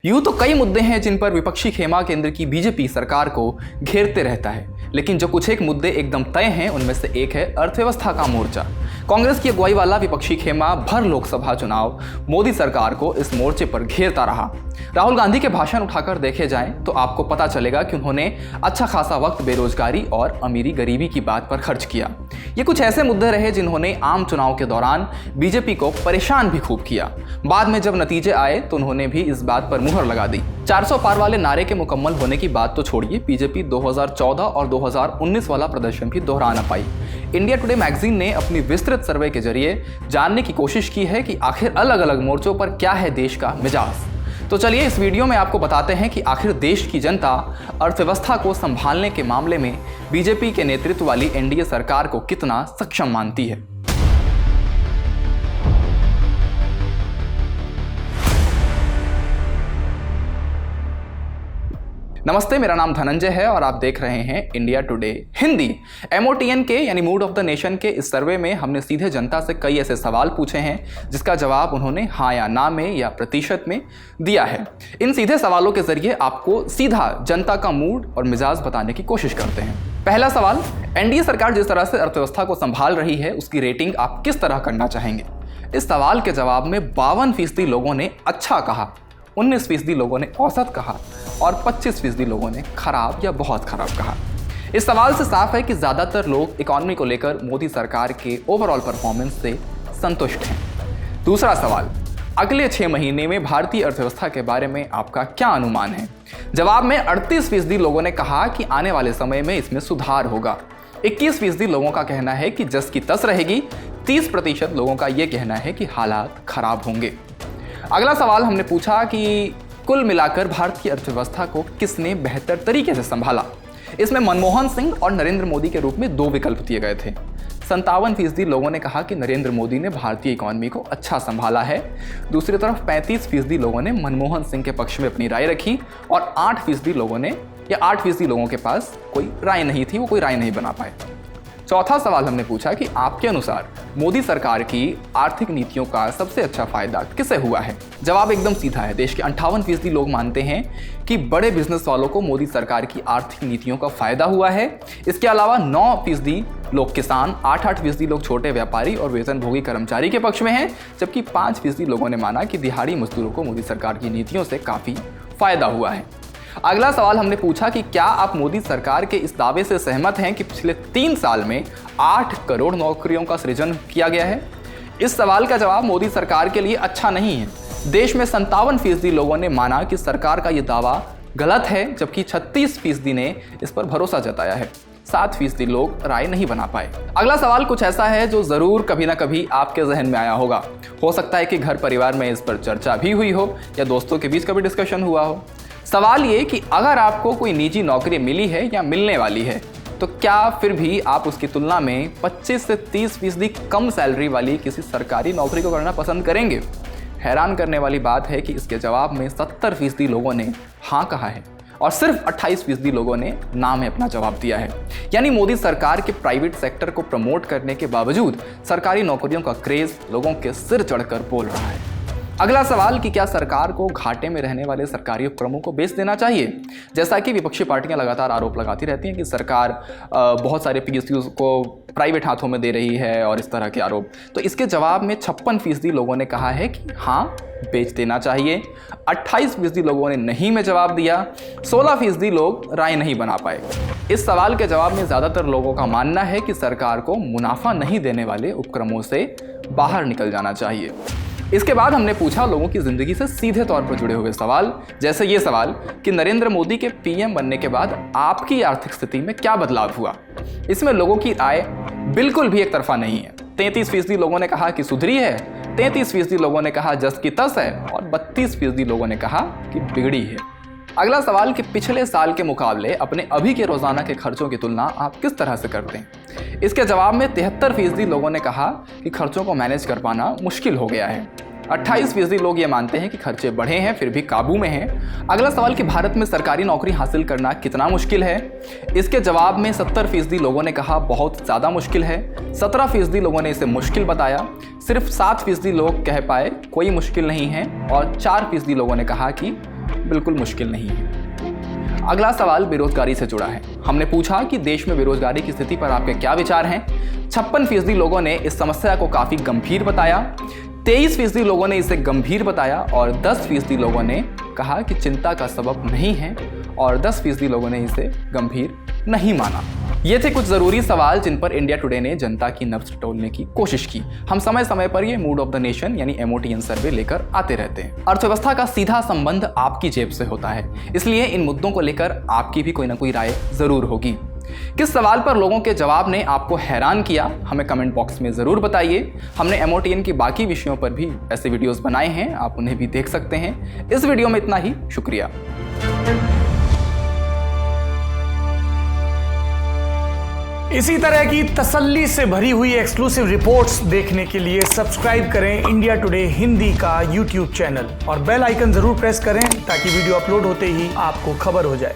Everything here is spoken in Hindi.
यूं तो कई मुद्दे हैं जिन पर विपक्षी खेमा केंद्र की बीजेपी सरकार को घेरते रहता है, लेकिन जो कुछ एक मुद्दे एकदम तय हैं उनमें से एक है अर्थव्यवस्था का मोर्चा। कांग्रेस की अगुवाई वाला विपक्षी खेमा भर लोकसभा चुनाव मोदी सरकार को इस मोर्चे पर घेरता रहा। राहुल गांधी के भाषण उठाकर देखे जाएं तो आपको पता चलेगा कि उन्होंने अच्छा खासा वक्त बेरोजगारी और अमीरी गरीबी की बात पर खर्च किया। ये कुछ ऐसे मुद्दे रहे जिन्होंने आम चुनाव के दौरान बीजेपी को परेशान भी खूब किया। बाद में जब नतीजे आए तो उन्होंने भी इस बात पर मुहर लगा दी। 400 पार वाले नारे के मुकम्मल होने की बात तो छोड़िए, बीजेपी 2014 और 2019 वाला प्रदर्शन भी दोहरा न पाई। इंडिया टुडे मैगजीन ने अपनी विस्तृत सर्वे के जरिए जानने की कोशिश की है कि आखिर अलग अलग मोर्चों पर क्या है देश का मिजाज। तो चलिए इस वीडियो में आपको बताते हैं कि आखिर देश की जनता अर्थव्यवस्था को संभालने के मामले में बीजेपी के नेतृत्व वाली एनडीए सरकार को कितना सक्षम मानती है। नमस्ते, मेरा नाम धनंजय है और आप देख रहे हैं इंडिया टुडे हिंदी। MOTN के यानी मूड ऑफ द नेशन के इस सर्वे में हमने सीधे जनता से कई ऐसे सवाल पूछे हैं जिसका जवाब उन्होंने हाँ या ना में या प्रतिशत में दिया है। इन सीधे सवालों के जरिए आपको सीधा जनता का मूड और मिजाज बताने की कोशिश करते हैं। पहला सवाल, एनडीए सरकार जिस तरह से अर्थव्यवस्था को संभाल रही है उसकी रेटिंग आप किस तरह करना चाहेंगे। इस सवाल के जवाब में 52% लोगों ने अच्छा कहा, 19% लोगों ने औसत कहा और 25% लोगों ने खराब या बहुत खराब कहा। इस सवाल से साफ है कि ज़्यादातर लोग इकॉनमी को लेकर मोदी सरकार के ओवरऑल परफॉर्मेंस से संतुष्ट हैं। दूसरा सवाल, अगले 6 महीने में भारतीय अर्थव्यवस्था के बारे में आपका क्या अनुमान है। जवाब में 38% लोगों ने कहा कि आने वाले समय में इसमें सुधार होगा। 21% लोगों का कहना है कि जस की तस रहेगी। 30% लोगों का यह कहना है कि हालात खराब होंगे। अगला सवाल हमने पूछा कि कुल मिलाकर भारत की अर्थव्यवस्था को किसने बेहतर तरीके से संभाला। इसमें मनमोहन सिंह और नरेंद्र मोदी के रूप में 2 विकल्प दिए गए थे। 57% लोगों ने कहा कि नरेंद्र मोदी ने भारतीय इकॉनमी को अच्छा संभाला है। दूसरी तरफ 35% लोगों ने मनमोहन सिंह के पक्ष में अपनी राय रखी और 8% लोगों के पास कोई राय नहीं थी, वो कोई राय नहीं बना पाए। चौथा सवाल हमने पूछा कि आपके अनुसार मोदी सरकार की आर्थिक नीतियों का सबसे अच्छा फायदा किसे हुआ है। जवाब एकदम सीधा है। देश के 58% लोग मानते हैं कि बड़े बिजनेस वालों को मोदी सरकार की आर्थिक नीतियों का फायदा हुआ है। इसके अलावा 9% लोग किसान, 8% लोग छोटे व्यापारी और वेतनभोगी कर्मचारी के पक्ष में हैं, जबकि 5% लोगों ने माना कि दिहाड़ी मजदूरों को मोदी सरकार की नीतियों से काफ़ी फायदा हुआ है। अगला सवाल हमने पूछा कि क्या आप मोदी सरकार के इस दावे से सहमत हैं कि पिछले 3 साल में 8 करोड़ नौकरियों का सृजन किया गया है। इस सवाल का जवाब मोदी सरकार के लिए अच्छा नहीं है। देश में 57% लोगों ने माना कि सरकार का यह दावा गलत है, जबकि 36% ने इस पर भरोसा जताया है। 7% लोग राय नहीं बना पाए। अगला सवाल कुछ ऐसा है जो जरूर कभी ना कभी आपके जहन में आया होगा। हो सकता है कि घर परिवार में इस पर चर्चा भी हुई हो या दोस्तों के बीच कभी डिस्कशन हुआ हो। सवाल ये कि अगर आपको कोई निजी नौकरी मिली है या मिलने वाली है तो क्या फिर भी आप उसकी तुलना में 25 से 30% कम सैलरी वाली किसी सरकारी नौकरी को करना पसंद करेंगे। हैरान करने वाली बात है कि इसके जवाब में 70% लोगों ने हाँ कहा है और सिर्फ 28% लोगों ने ना में अपना जवाब दिया है। यानी मोदी सरकार के प्राइवेट सेक्टर को प्रमोट करने के बावजूद सरकारी नौकरियों का क्रेज लोगों के सिर चढ़कर बोल रहा है। अगला सवाल कि क्या सरकार को घाटे में रहने वाले सरकारी उपक्रमों को बेच देना चाहिए। जैसा कि विपक्षी पार्टियां लगातार आरोप लगाती रहती हैं कि सरकार बहुत सारे PSUs को प्राइवेट हाथों में दे रही है और इस तरह के आरोप। तो इसके जवाब में 56% लोगों ने कहा है कि हाँ बेच देना चाहिए। 28% लोगों ने नहीं में जवाब दिया। 16% लोग राय नहीं बना पाए। इस सवाल के जवाब में ज़्यादातर लोगों का मानना है कि सरकार को मुनाफा नहीं देने वाले उपक्रमों से बाहर निकल जाना चाहिए। इसके बाद हमने पूछा लोगों की जिंदगी से सीधे तौर पर जुड़े हुए सवाल, जैसे ये सवाल कि नरेंद्र मोदी के PM बनने के बाद आपकी आर्थिक स्थिति में क्या बदलाव हुआ। इसमें लोगों की राय बिल्कुल भी एक तरफा नहीं है। 33% लोगों ने कहा कि सुधरी है, 33% लोगों ने कहा जस की तस है और 32% लोगों ने कहा कि बिगड़ी है। अगला सवाल कि पिछले साल के मुकाबले अपने अभी के रोजाना के खर्चों की तुलना आप किस तरह से करते हैं। इसके जवाब में 73% लोगों ने कहा कि खर्चों को मैनेज कर पाना मुश्किल हो गया है। 28% लोग ये मानते हैं कि खर्चे बढ़े हैं फिर भी काबू में हैं। अगला सवाल कि भारत में सरकारी नौकरी हासिल करना कितना मुश्किल है। इसके जवाब में 70% लोगों ने कहा बहुत ज़्यादा मुश्किल है। 17% लोगों ने इसे मुश्किल बताया। सिर्फ 7% लोग कह पाए कोई मुश्किल नहीं है और 4% लोगों ने कहा कि बिल्कुल मुश्किल नहीं है। अगला सवाल बेरोजगारी से जुड़ा है। हमने पूछा कि देश में बेरोजगारी की स्थिति पर आपके क्या विचार हैं। 56% लोगों ने इस समस्या को काफी गंभीर बताया, 23% लोगों ने इसे गंभीर बताया और 10% लोगों ने कहा कि चिंता का सबब नहीं है और 10% लोगों ने इसे गंभीर नहीं माना। ये थे कुछ जरूरी सवाल जिन पर इंडिया टुडे ने जनता की नब्ज टटोलने की कोशिश की। हम समय समय पर ये मूड ऑफ द नेशन यानी MOTN सर्वे लेकर आते रहते हैं। अर्थव्यवस्था का सीधा संबंध आपकी जेब से होता है, इसलिए इन मुद्दों को लेकर आपकी भी कोई ना कोई राय जरूर होगी। किस सवाल पर लोगों के जवाब ने आपको हैरान किया, हमें कमेंट बॉक्स में जरूर बताइए। हमने MOTN की बाकी विषयों पर भी ऐसे वीडियोस बनाए हैं, आप उन्हें भी देख सकते हैं। इस वीडियो में इतना ही, शुक्रिया। इसी तरह की तसल्ली से भरी हुई एक्सक्लूसिव रिपोर्ट्स देखने के लिए सब्सक्राइब करें इंडिया टुडे हिंदी का YouTube चैनल और बेल आइकन जरूर प्रेस करें ताकि वीडियो अपलोड होते ही आपको खबर हो जाए।